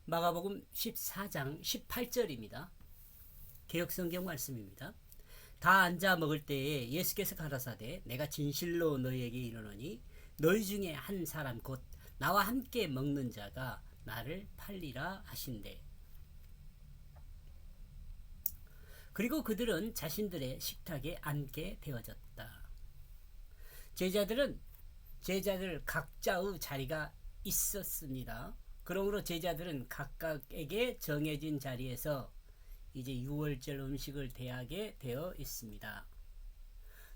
마가복음 14장 18절입니다. 개역성경 말씀입니다. 다 앉아 먹을 때에 예수께서 가라사대 내가 진실로 너희에게 이르노니 너희 중에 한 사람 곧 나와 함께 먹는 자가 나를 팔리라 하신대. 그리고 그들은 자신들의 식탁에 앉게 되어졌다. 제자들 각자의 자리가 있었습니다. 그러므로 제자들은 각각에게 정해진 자리에서 이제 유월절 음식을 대하게 되어 있습니다.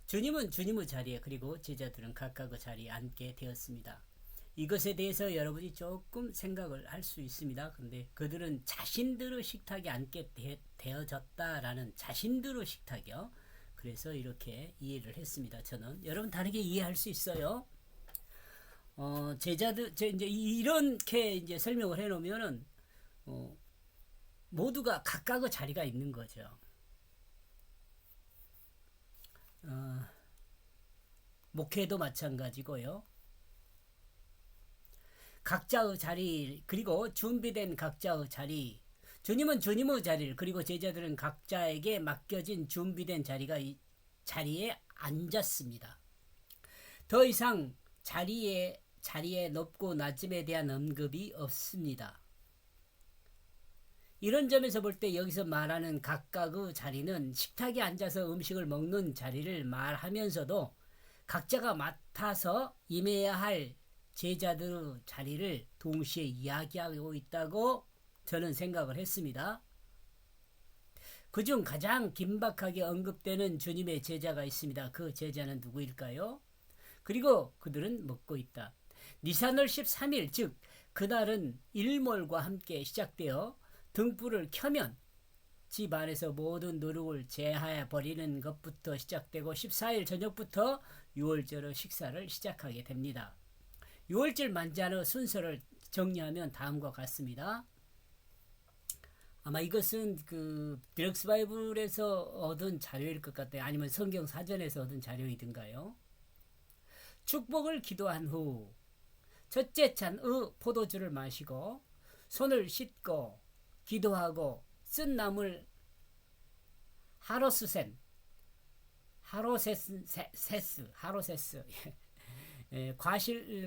주님은 주님의 자리에, 그리고 제자들은 각각의 자리에 앉게 되었습니다. 이것에 대해서 여러분이 조금 생각을 할 수 있습니다. 근데 그들은 자신들의 식탁에 앉게 되어졌다라는, 자신들의 식탁이요. 그래서 이렇게 이해를 했습니다. 저는 여러분 다르게 이해할 수 있어요. 제자들 이제 이렇게 이제 설명을 해놓으면은 모두가 각각의 자리가 있는 거죠. 목회도 마찬가지고요. 각자의 자리, 그리고 준비된 각자의 자리, 주님은 주님의 자리를, 그리고 제자들은 각자에게 맡겨진 준비된 자리에 앉았습니다. 더 이상 자리에 높고 낮음에 대한 언급이 없습니다. 이런 점에서 볼 때 여기서 말하는 각각의 자리는 식탁에 앉아서 음식을 먹는 자리를 말하면서도 각자가 맡아서 임해야 할 제자들의 자리를 동시에 이야기하고 있다고 저는 생각을 했습니다. 그중 가장 긴박하게 언급되는 주님의 제자가 있습니다. 그 제자는 누구일까요? 그리고 그들은 먹고 있다. 니산월 13일, 즉 그날은 일몰과 함께 시작되어 등불을 켜면 집 안에서 모든 노력을 제하여 버리는 것부터 시작되고 14일 저녁부터 유월절의 식사를 시작하게 됩니다. 유월절 만찬의 순서를 정리하면 다음과 같습니다. 아마 이것은 그 디럭스 바이블에서 얻은 자료일 것 같아요. 아니면 성경 사전에서 얻은 자료이든가요. 축복을 기도한 후 첫째 찬의 포도주를 마시고 손을 씻고 기도하고 쓴 나물 하로세스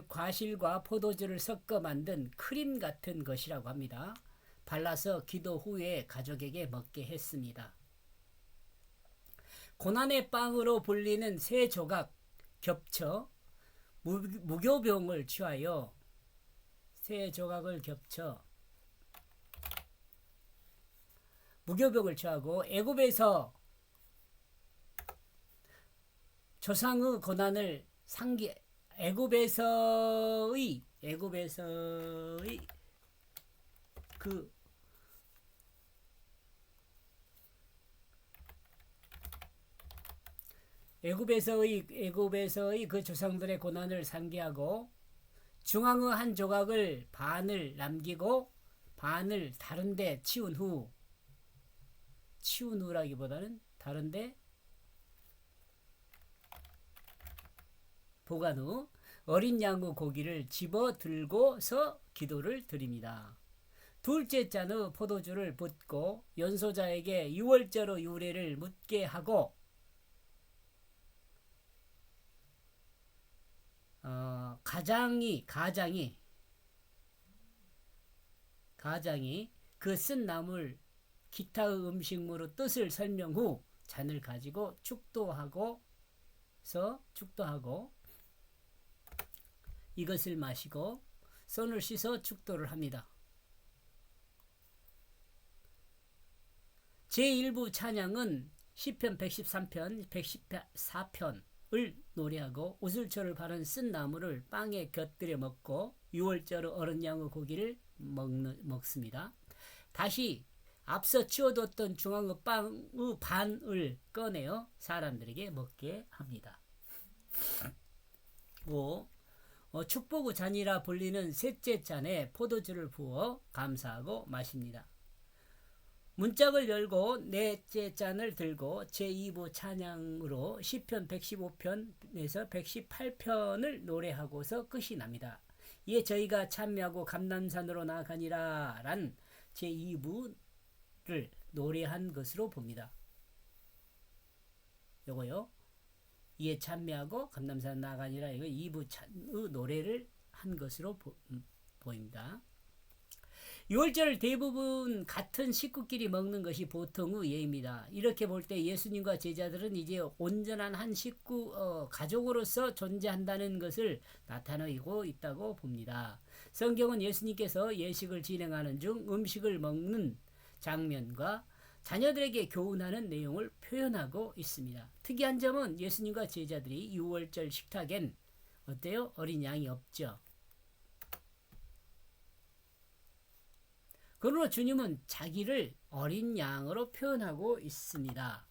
과실과 포도주를 섞어 만든 크림 같은 것이라고 합니다. 발라서 기도 후에 가족에게 먹게 했습니다. 고난의 빵으로 불리는 세 조각 겹쳐 무교병을 취하여 세 조각을 겹쳐 무교병을 취하고 애굽에서 조상의 고난을 애굽에서의 그 조상들의 고난을 상기하고 중앙의 한 조각을 반을 남기고 반을 다른데 치운 후라기보다는 다른데 보관 후 어린 양의 고기를 집어 들고서 기도를 드립니다. 둘째 잔의 포도주를 붓고 연소자에게 유월절의 유래를 묻게 하고 가장이 그 쓴 나물 기타의 음식물의 뜻을 설명 후 잔을 가지고 축도하고 이것을 마시고 손을 씻어 축도를 합니다. 제1부 찬양은 시편 113편, 114편을 노래하고 우슬초를 바른 쓴 나물을 빵에 곁들여 먹고 유월절 어른 양의 고기를 먹습니다. 다시 앞서 치워뒀던 중앙의 빵의 반을 꺼내어 사람들에게 먹게 합니다. 5. 축복 후 잔이라 불리는 셋째 잔에 포도주를 부어 감사하고 마십니다. 문짝을 열고 넷째 잔을 들고 제2부 찬양으로 시편 115편에서 118편을 노래하고서 끝이 납니다. 이에 저희가 참여하고 감람산으로 나아가니라 란 제2부를 노래한 것으로 봅니다. 요거요. 이에 참여하고 감람산 나아가니라 이거 2부 노래를 한 것으로 보입니다. 6월절 대부분 같은 식구끼리 먹는 것이 보통의 예입니다. 이렇게 볼 때 예수님과 제자들은 이제 온전한 한 식구 가족으로서 존재한다는 것을 나타내고 있다고 봅니다. 성경은 예수님께서 예식을 진행하는 중 음식을 먹는 장면과 자녀들에게 교훈하는 내용을 표현하고 있습니다. 특이한 점은 예수님과 제자들이 6월절 식탁엔 어때요? 어린 양이 없죠. 그러나 주님은 자기를 어린 양으로 표현하고 있습니다.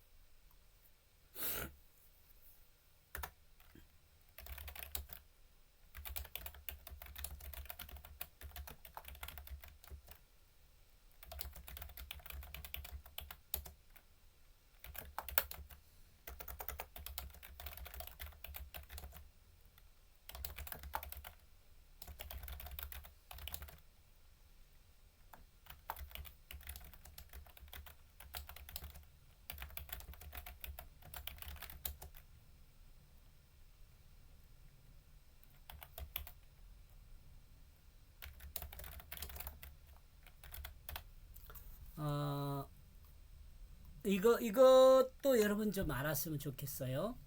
이것도 여러분 좀 알았으면 좋겠어요.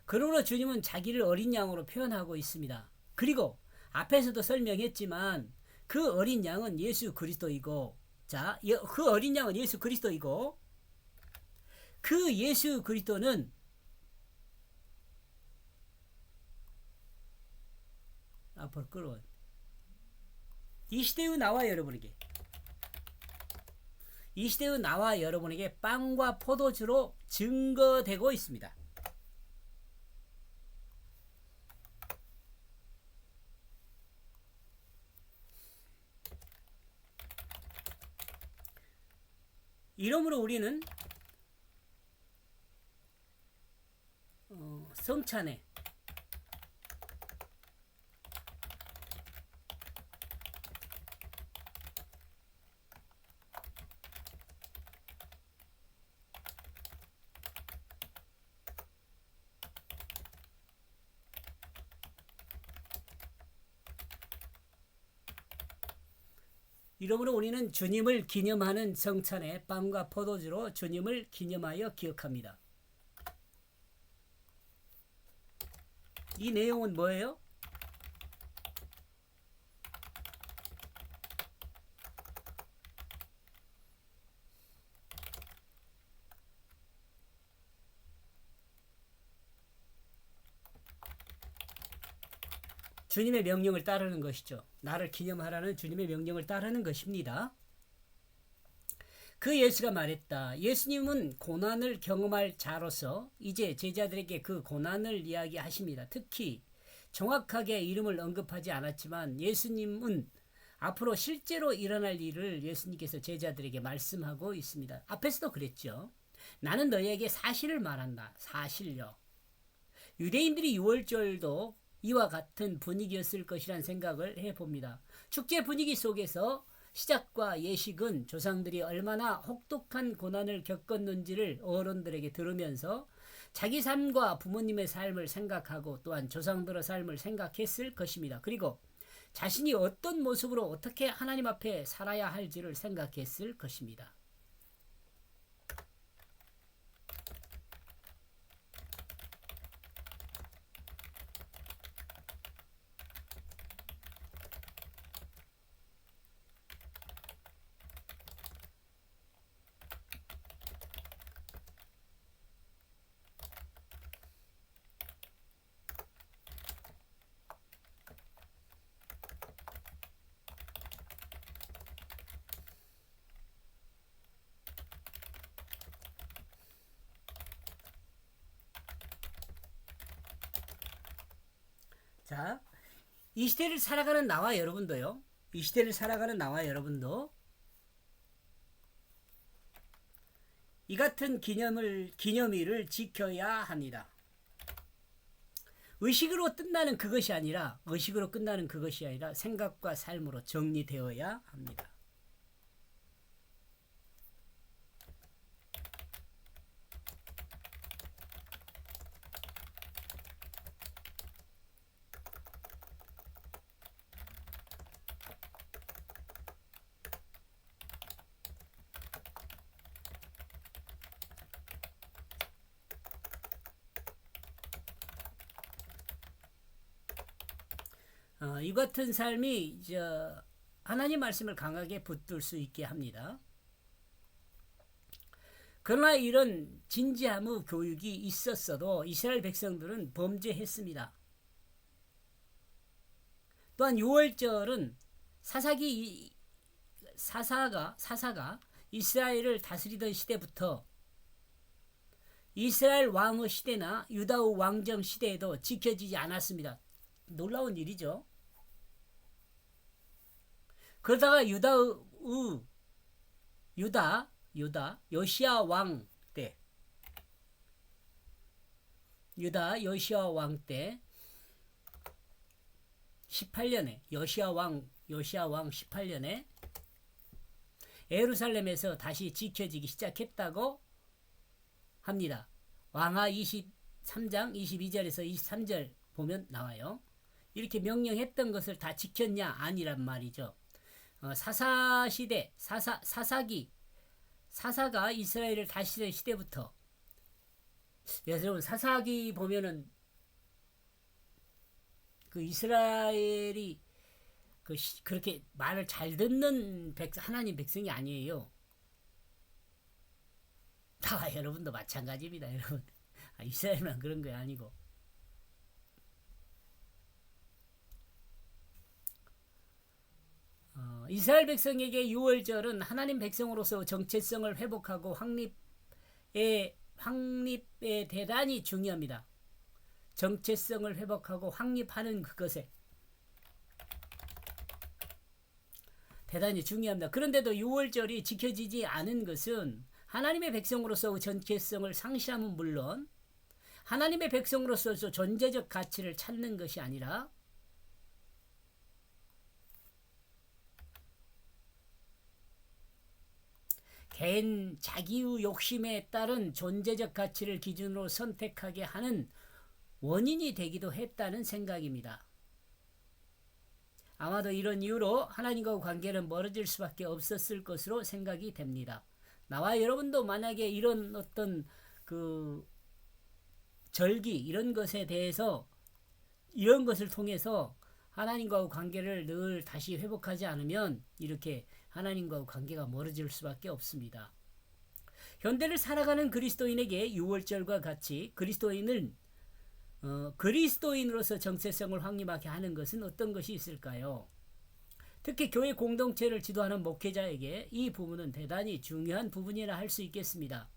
그러나 주님은 자기를 어린 양으로 표현하고 있습니다. 그리고 앞에서도 설명했지만 그 어린 양은 예수 그리스도이고, 자, 그 어린 양은 예수 그리스도이고, 그 예수 그리스도는 앞으로 끌어온 이 시대의 나와 여러분에게, 이 시대의 나와 여러분에게 빵과 포도주로 증거되고 있습니다. 이러므로 우리는 성찬에 이러므로 우리는 주님을 기념하는 성찬에 빵과 포도주로 주님을 기념하여 기억합니다. 이 내용은 뭐예요? 주님의 명령을 따르는 것이죠. 나를 기념하라는 주님의 명령을 따르는 것입니다. 그 예수가 말했다. 예수님은 고난을 경험할 자로서 이제 제자들에게 그 고난을 이야기하십니다. 특히 정확하게 이름을 언급하지 않았지만 예수님은 앞으로 실제로 일어날 일을 예수님께서 제자들에게 말씀하고 있습니다. 앞에서도 그랬죠. 나는 너희에게 사실을 말한다. 사실요. 유대인들이 6월절도 이와 같은 분위기였을 것이란 생각을 해봅니다. 축제 분위기 속에서 시작과 예식은 조상들이 얼마나 혹독한 고난을 겪었는지를 어른들에게 들으면서 자기 삶과 부모님의 삶을 생각하고 또한 조상들의 삶을 생각했을 것입니다. 그리고 자신이 어떤 모습으로 어떻게 하나님 앞에 살아야 할지를 생각했을 것입니다. 자, 이 시대를 살아가는 나와 여러분도요. 이 시대를 살아가는 나와 여러분도 이 같은 기념일을 지켜야 합니다. 의식으로 끝나는 그것이 아니라 생각과 삶으로 정리되어야 합니다. 이 같은 삶이 하나님 말씀을 강하게 붙들 수 있게 합니다. 그러나 이런 진지함의 교육이 있었어도 이스라엘 백성들은 범죄했습니다. 또한 6월절은 사사가 이스라엘을 다스리던 시대부터 이스라엘 왕의 시대나 유다의 왕정 시대에도 지켜지지 않았습니다. 놀라운 일이죠. 그러다가 요시야 왕 때 18년에 요시야 왕 18년에 예루살렘에서 다시 지켜지기 시작했다고 합니다. 왕하 23장 22절에서 23절 보면 나와요. 이렇게 명령했던 것을 다 지켰냐? 아니란 말이죠. 사사시대 사사가 이스라엘을 다스리던 시대부터, 여러분 사사기 보면은 그 이스라엘이 그렇게 말을 잘 듣는 하나님 백성이 아니에요. 다 여러분도 마찬가지입니다. 여러분 이스라엘만 그런 게 아니고. 이스라엘 백성에게 유월절은 하나님 백성으로서 정체성을 회복하고 확립에 대단히 중요합니다. 정체성을 회복하고 확립하는 그것에 대단히 중요합니다. 그런데도 유월절이 지켜지지 않은 것은 하나님의 백성으로서 정체성을 상실함은 물론 하나님의 백성으로서 존재적 가치를 찾는 것이 아니라 개인 자기의 욕심에 따른 존재적 가치를 기준으로 선택하게 하는 원인이 되기도 했다는 생각입니다. 아마도 이런 이유로 하나님과 관계는 멀어질 수밖에 없었을 것으로 생각이 됩니다. 나와 여러분도 만약에 이런 어떤 절기 이런 것에 대해서 이런 것을 통해서 하나님과 관계를 늘 다시 회복하지 않으면 이렇게 하나님과 관계가 멀어질 수밖에 없습니다. 현대를 살아가는 그리스도인에게 유월절과 같이 그리스도인으로서 정체성을 확립하게 하는 것은 어떤 것이 있을까요? 특히 교회 공동체를 지도하는 목회자에게 이 부분은 대단히 중요한 부분이라 할 수 있겠습니다.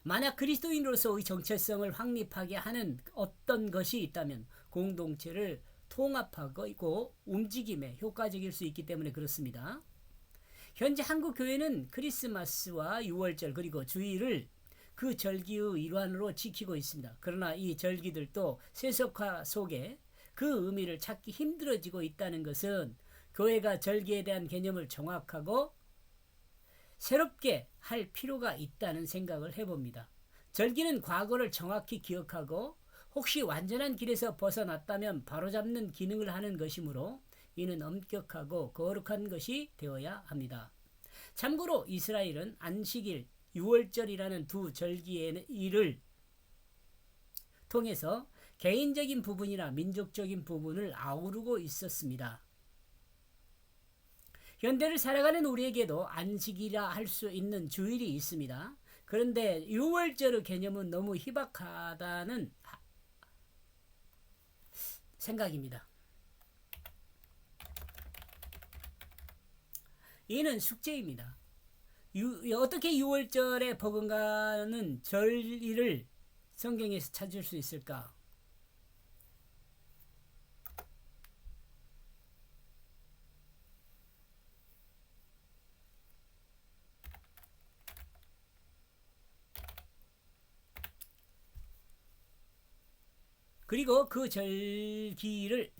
만약 그리스도인으로서의 정체성을 확립하게 하는 어떤 것이 있다면 공동체를 통합하고 움직임에 효과적일 수 있기 때문에 그렇습니다. 현재 한국 교회는 크리스마스와 유월절 그리고 주일을 그 절기의 일환으로 지키고 있습니다. 그러나 이 절기들도 세속화 속에 그 의미를 찾기 힘들어지고 있다는 것은 교회가 절기에 대한 개념을 정확하고 새롭게 할 필요가 있다는 생각을 해봅니다. 절기는 과거를 정확히 기억하고 혹시 완전한 길에서 벗어났다면 바로잡는 기능을 하는 것이므로 이는 엄격하고 거룩한 것이 되어야 합니다. 참고로 이스라엘은 안식일, 유월절이라는 두 절기의 일을 통해서 개인적인 부분이나 민족적인 부분을 아우르고 있었습니다. 현대를 살아가는 우리에게도 안식이라 할 수 있는 주일이 있습니다. 그런데 유월절의 개념은 너무 희박하다는 생각입니다. 이는 숙제입니다. 어떻게 유월절에 버금가는 절일을 성경에서 찾을 수 있을까? 그리고 그 절기를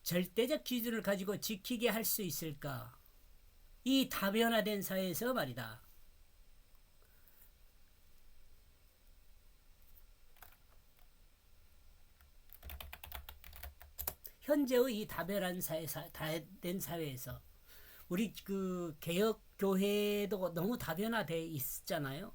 절대적 기준을 가지고 지키게 할 수 있을까? 이 다변화된 사회에서 말이다. 현재의 이 다변화된 사회에서 우리 그 개혁 교회도 너무 다변화돼 있잖아요.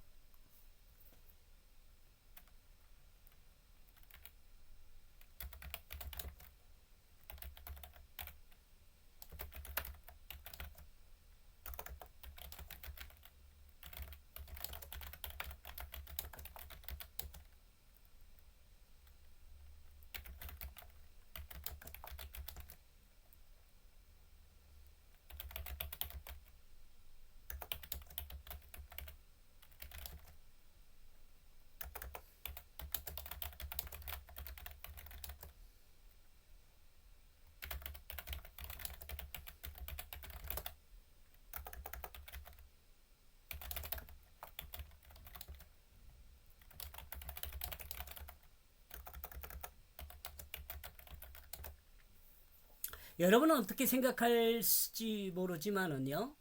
여러분은 어떻게 생각할지 모르지만은요.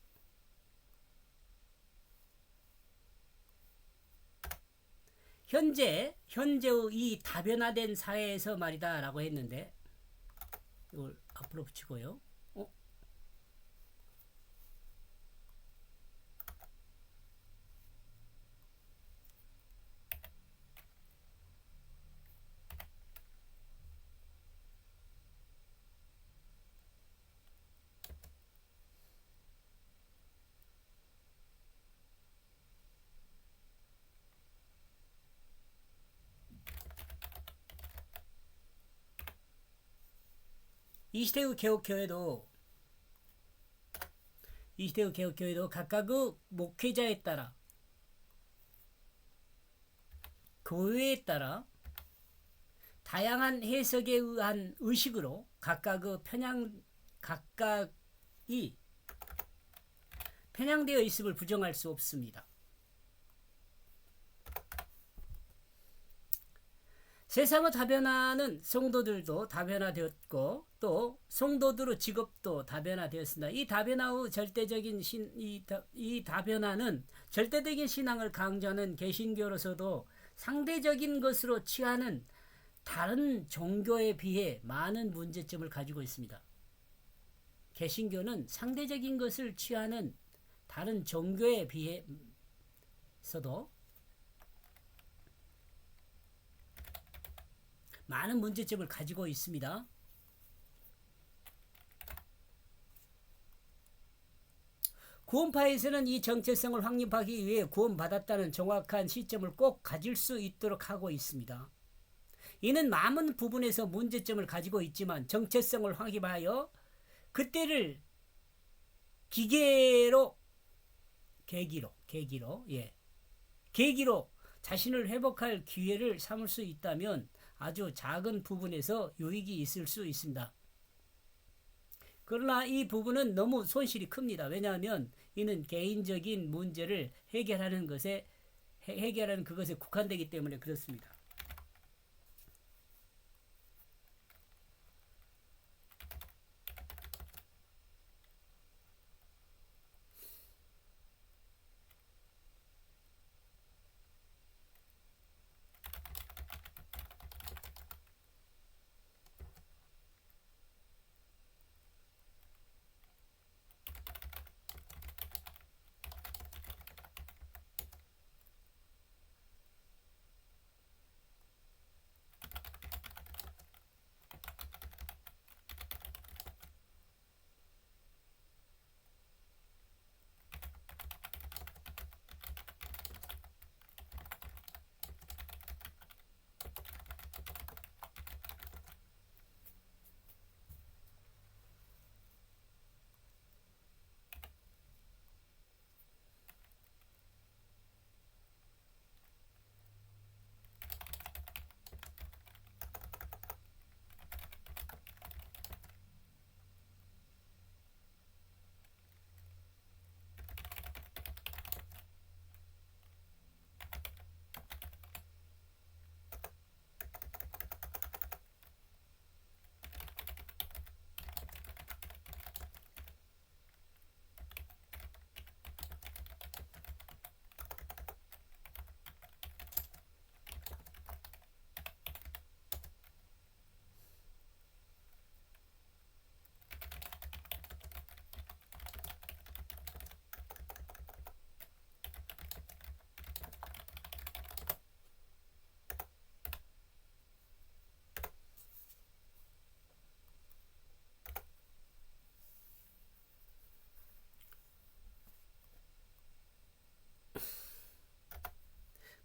현재의 이 다변화된 사회에서 말이다라고 했는데 이걸 앞으로 붙이고요. 이시대의 개혁교회도 각각의 목회자에 따라 교회에 따라 다양한 해석에 의한 의식으로 각각이 편향되어 있음을 부정할 수 없습니다. 세상의 다변화는 성도들도 다변화되었고 또 성도들의 직업도 다변화되었습니다. 이 다변화의 이 다변화는 절대적인 신앙을 강조하는 개신교로서도 상대적인 것으로 취하는 다른 종교에 비해 많은 문제점을 가지고 있습니다. 개신교는 상대적인 것을 취하는 다른 종교에 비해서도 많은 문제점을 가지고 있습니다. 구원파에서는 이 정체성을 확립하기 위해 구원받았다는 정확한 시점을 꼭 가질 수 있도록 하고 있습니다. 이는 많은 부분에서 문제점을 가지고 있지만 정체성을 확립하여 그때를 계기로 자신을 회복할 기회를 삼을 수 있다면 아주 작은 부분에서 유익이 있을 수 있습니다. 그러나 이 부분은 너무 손실이 큽니다. 왜냐하면 이는 개인적인 문제를 해결하는 그것에 국한되기 때문에 그렇습니다.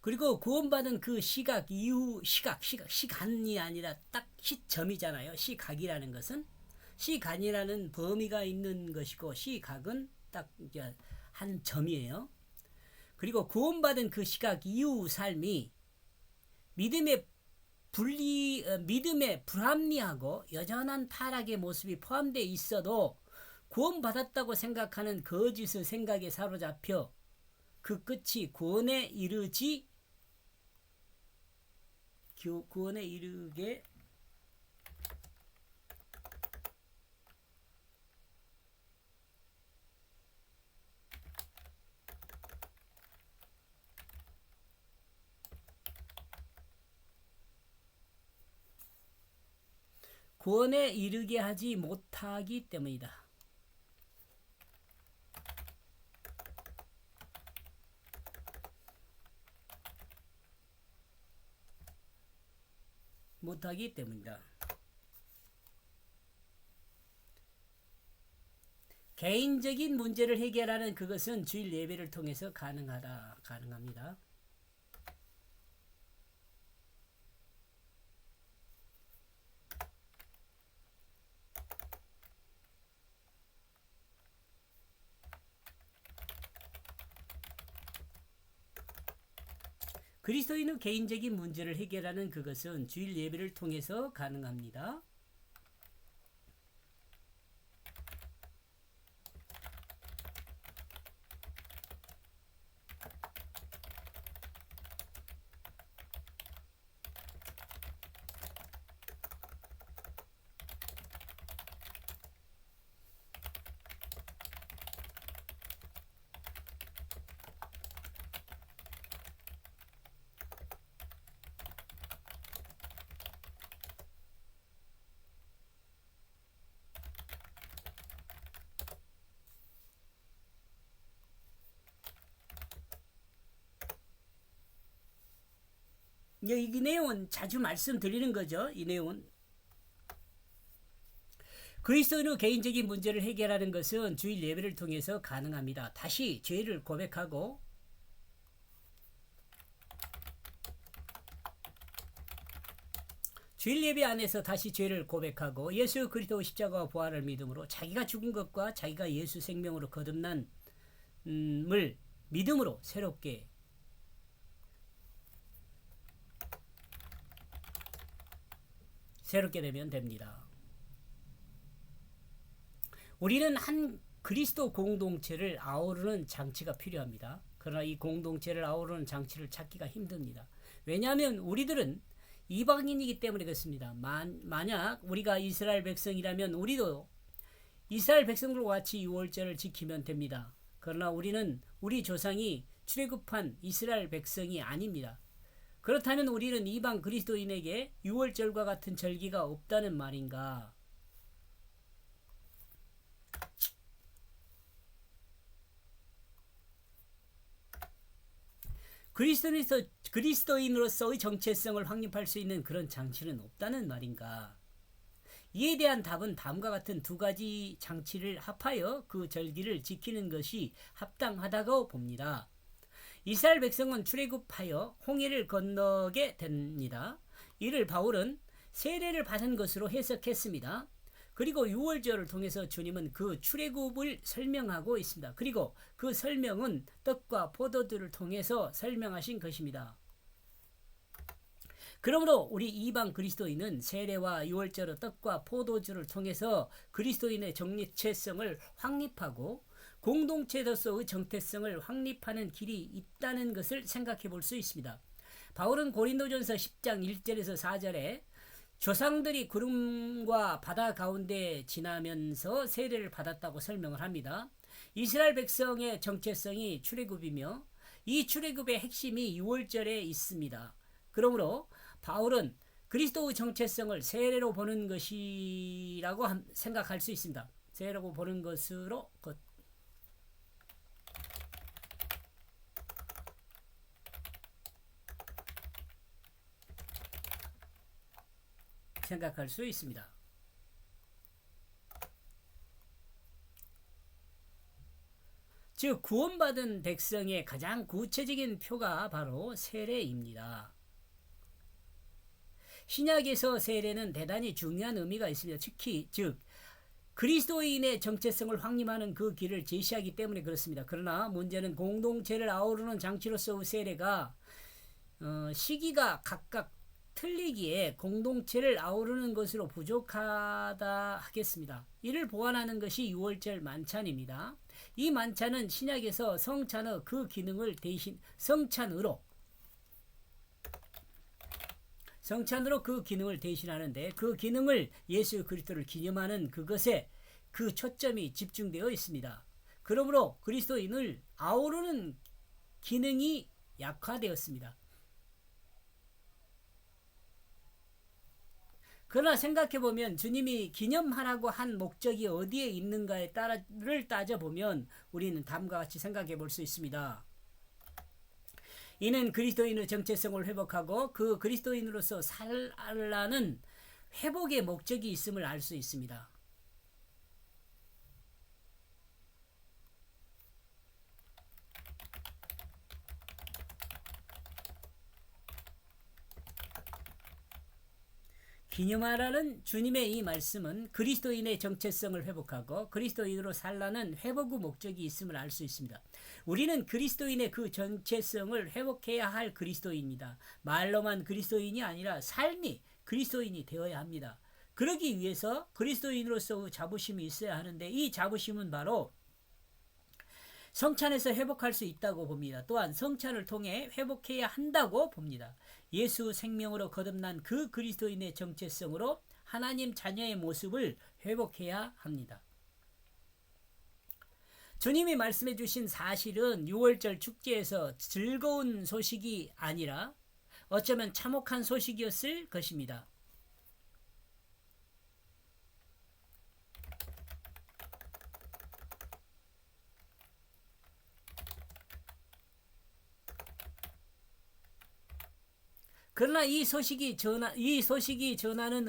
그리고 구원받은 그 시각 이후 시간이 아니라 딱 시점이잖아요. 시각이라는 것은 시간이라는 범위가 있는 것이고 시각은 딱 이제 한 점이에요. 그리고 구원받은 그 시각 이후 삶이 믿음의 불합리하고 여전한 타락의 모습이 포함되어 있어도 구원받았다고 생각하는 거짓의 생각에 사로잡혀 그 끝이 구원에 이르게 하지 못하기 때문이다. 개인적인 문제를 해결하는 그것은 주일 예배를 통해서 가능합니다. 그리스도인의 개인적인 문제를 해결하는 그것은 주일 예배를 통해서 가능합니다. 이 내용은 자주 말씀드리는 거죠. 이 내용은 그리스도인의 개인적인 문제를 해결하는 것은 주일 예배를 통해서 가능합니다. 다시 죄를 고백하고 주일 예배 안에서 다시 죄를 고백하고 예수 그리스도 십자가와 부활을 믿음으로 자기가 죽은 것과 자기가 예수 생명으로 거듭난 을 믿음으로 새롭게 되면 됩니다. 우리는 한 그리스도 공동체를 아우르는 장치가 필요합니다. 그러나 이 공동체를 아우르는 장치를 찾기가 힘듭니다. 왜냐하면 우리들은 이방인이기 때문에 그렇습니다. 만약 우리가 이스라엘 백성이라면 우리도 이스라엘 백성들과 같이 유월절을 지키면 됩니다. 그러나 우리는 우리 조상이 출애굽한 이스라엘 백성이 아닙니다. 그렇다면 우리는 이방 그리스도인에게 유월절과 같은 절기가 없다는 말인가? 그리스도인으로서의 정체성을 확립할 수 있는 그런 장치는 없다는 말인가? 이에 대한 답은 다음과 같은 두 가지 장치를 합하여 그 절기를 지키는 것이 합당하다고 봅니다. 이스라엘 백성은 출애굽하여 홍해를 건너게 됩니다. 이를 바울은 세례를 받은 것으로 해석했습니다. 그리고 유월절을 통해서 주님은 그 출애굽을 설명하고 있습니다. 그리고 그 설명은 떡과 포도주를 통해서 설명하신 것입니다. 그러므로 우리 이방 그리스도인은 세례와 유월절의 떡과 포도주를 통해서 그리스도인의 정체성을 확립하고 공동체로서의 정체성을 확립하는 길이 있다는 것을 생각해 볼 수 있습니다. 바울은 고린도전서 10장 1절에서 4절에 조상들이 구름과 바다 가운데 지나면서 세례를 받았다고 설명을 합니다. 이스라엘 백성의 정체성이 출애굽이며 이 출애굽의 핵심이 유월절에 있습니다. 그러므로 바울은 그리스도의 정체성을 세례로 보는 것이라고 생각할 수 있습니다. 세례로 보는 것으로 생각할 수 있습니다. 즉 구원받은 백성의 가장 구체적인 표가 바로 세례입니다. 신약에서 세례는 대단히 중요한 의미가 있습니다. 특히 즉 그리스도인의 정체성을 확립하는 그 길을 제시하기 때문에 그렇습니다. 그러나 문제는 공동체를 아우르는 장치로서의 세례가 시기가 각각 틀리기에 공동체를 아우르는 것으로 부족하다 하겠습니다. 이를 보완하는 것이 유월절 만찬입니다. 이 만찬은 신약에서 성찬의 그 기능을 대신 성찬으로 그 기능을 대신하는데 그 기능을 예수 그리스도를 기념하는 그것에 그 초점이 집중되어 있습니다. 그러므로 그리스도인을 아우르는 기능이 약화되었습니다. 그러나 생각해보면 주님이 기념하라고 한 목적이 어디에 있는가에 따라를 따져보면 우리는 다음과 같이 생각해 볼 수 있습니다. 이는 그리스도인의 정체성을 회복하고 그 그리스도인으로서 살라는 회복의 목적이 있음을 알 수 있습니다. 기념하라는 주님의 이 말씀은 그리스도인의 정체성을 회복하고 그리스도인으로 살라는 회복의 목적이 있음을 알 수 있습니다. 우리는 그리스도인의 그 정체성을 회복해야 할 그리스도인입니다. 말로만 그리스도인이 아니라 삶이 그리스도인이 되어야 합니다. 그러기 위해서 그리스도인으로서의 자부심이 있어야 하는데 이 자부심은 바로 성찬에서 회복할 수 있다고 봅니다. 또한 성찬을 통해 회복해야 한다고 봅니다. 예수 생명으로 거듭난 그 그리스도인의 정체성으로 하나님 자녀의 모습을 회복해야 합니다. 주님이 말씀해 주신 사실은 6월절 축제에서 즐거운 소식이 아니라 어쩌면 참혹한 소식이었을 것입니다. 그러나 이 소식이 전하는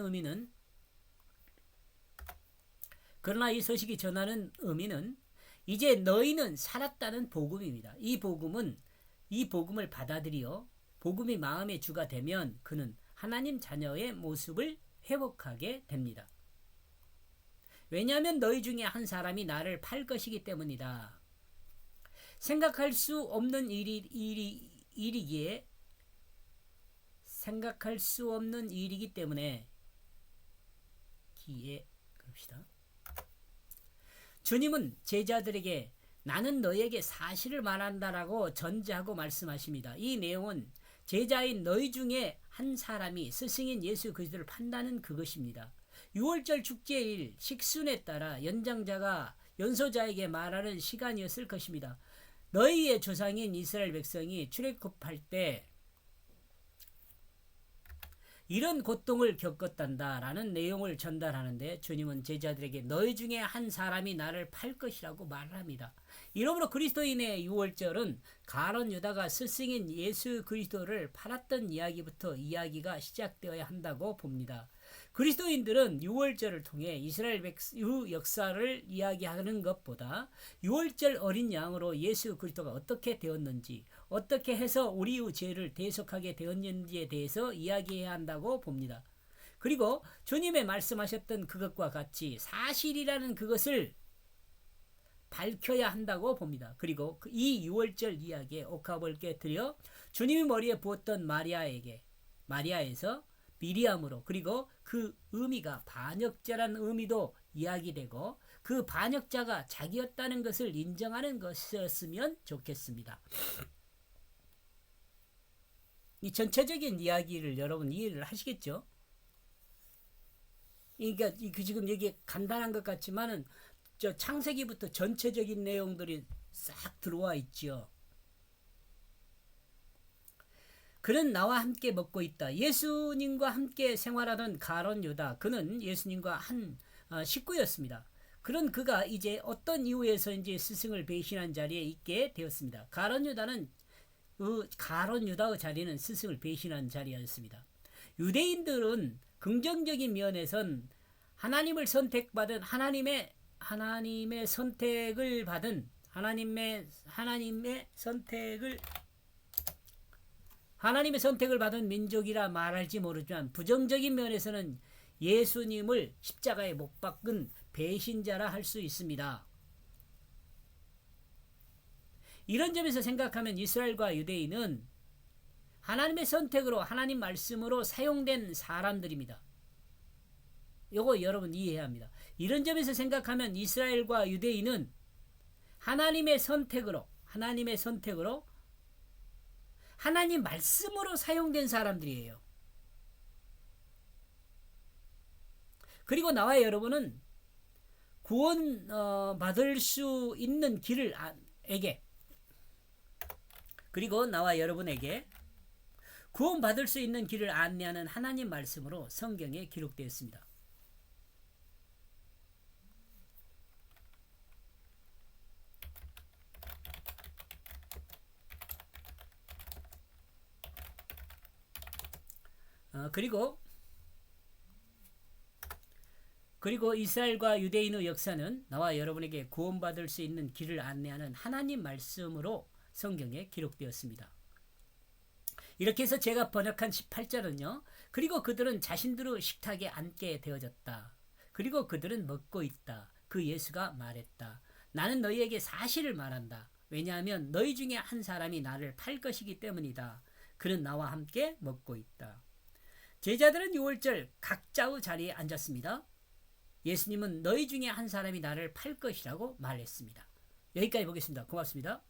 의미는 이제 너희는 살았다는 복음입니다. 이 복음을 받아들여 복음이 마음의 주가 되면 그는 하나님 자녀의 모습을 회복하게 됩니다. 왜냐하면 너희 중에 한 사람이 나를 팔 것이기 때문이다. 생각할 수 없는 일이기 때문에 그럽시다. 주님은 제자들에게 나는 너에게 사실을 말한다라고 전제하고 말씀하십니다. 이 내용은 제자인 너희 중에 한 사람이 스승인 예수 그리스도를 판다는 그것입니다. 6월절 축제일 식순에 따라 연소자에게 말하는 시간이었을 것입니다. 너희의 조상인 이스라엘 백성이 출애굽할 때 이런 고통을 겪었단다라는 내용을 전달하는데 주님은 제자들에게 너희 중에 한 사람이 나를 팔 것이라고 말합니다. 이러므로 그리스도인의 유월절은 가룟 유다가 스승인 예수 그리스도를 팔았던 이야기부터 이야기가 시작되어야 한다고 봅니다. 그리스도인들은 유월절을 통해 이스라엘 백성의 역사를 이야기하는 것보다 유월절 어린 양으로 예수 그리스도가 어떻게 되었는지 어떻게 해서 우리의 죄를 대속하게 되었는지에 대해서 이야기해야 한다고 봅니다. 그리고 주님의 말씀하셨던 그것과 같이 사실이라는 그것을 밝혀야 한다고 봅니다. 그리고 이 유월절 이야기에 옥합을 깨뜨려 주님이 머리에 부었던 마리아에서 미리암으로 그리고 그 의미가 반역자라는 의미도 이야기되고 그 반역자가 자기였다는 것을 인정하는 것이었으면 좋겠습니다. 이 전체적인 이야기를 여러분 이해를 하시겠죠? 그러니까 지금 여기 간단한 것 같지만은 저 창세기부터 전체적인 내용들이 싹 들어와 있죠. 그는 나와 함께 먹고 있다. 예수님과 함께 생활하던 가룟 유다. 그는 예수님과 한 식구였습니다. 그런 그가 이제 어떤 이유에서인지 스승을 배신한 자리에 있게 되었습니다. 가룟 유다의 자리는 스승을 배신한 자리였습니다. 유대인들은 긍정적인 면에선 하나님의 선택을 받은 하나님의 선택을 받은 민족이라 말할지 모르지만 부정적인 면에서는 예수님을 십자가에 못 박은 배신자라 할 수 있습니다. 이런 점에서 생각하면 이스라엘과 유대인은 하나님의 선택으로 하나님 말씀으로 사용된 사람들입니다. 이거 여러분 이해해야 합니다. 이런 점에서 생각하면 이스라엘과 유대인은 하나님의 선택으로 하나님 말씀으로 사용된 사람들이에요. 그리고 나와 여러분은 구원 받을 수 있는 길을 구원받을 수 있는 길을 안내하는 하나님 말씀으로 성경에 기록되어 있습니다. 그리고 이스라엘과 유대인의 역사는 나와 여러분에게 구원받을 수 있는 길을 안내하는 하나님 말씀으로 성경에 기록되었습니다. 이렇게 해서 제가 번역한 18절은요. 그리고 그들은 자신들의 식탁에 앉게 되어졌다. 그리고 그들은 먹고 있다. 그 예수가 말했다. 나는 너희에게 사실을 말한다. 왜냐하면 너희 중에 한 사람이 나를 팔 것이기 때문이다. 그는 나와 함께 먹고 있다. 제자들은 6월절 각자의 자리에 앉았습니다. 예수님은 너희 중에 한 사람이 나를 팔 것이라고 말했습니다. 여기까지 보겠습니다. 고맙습니다.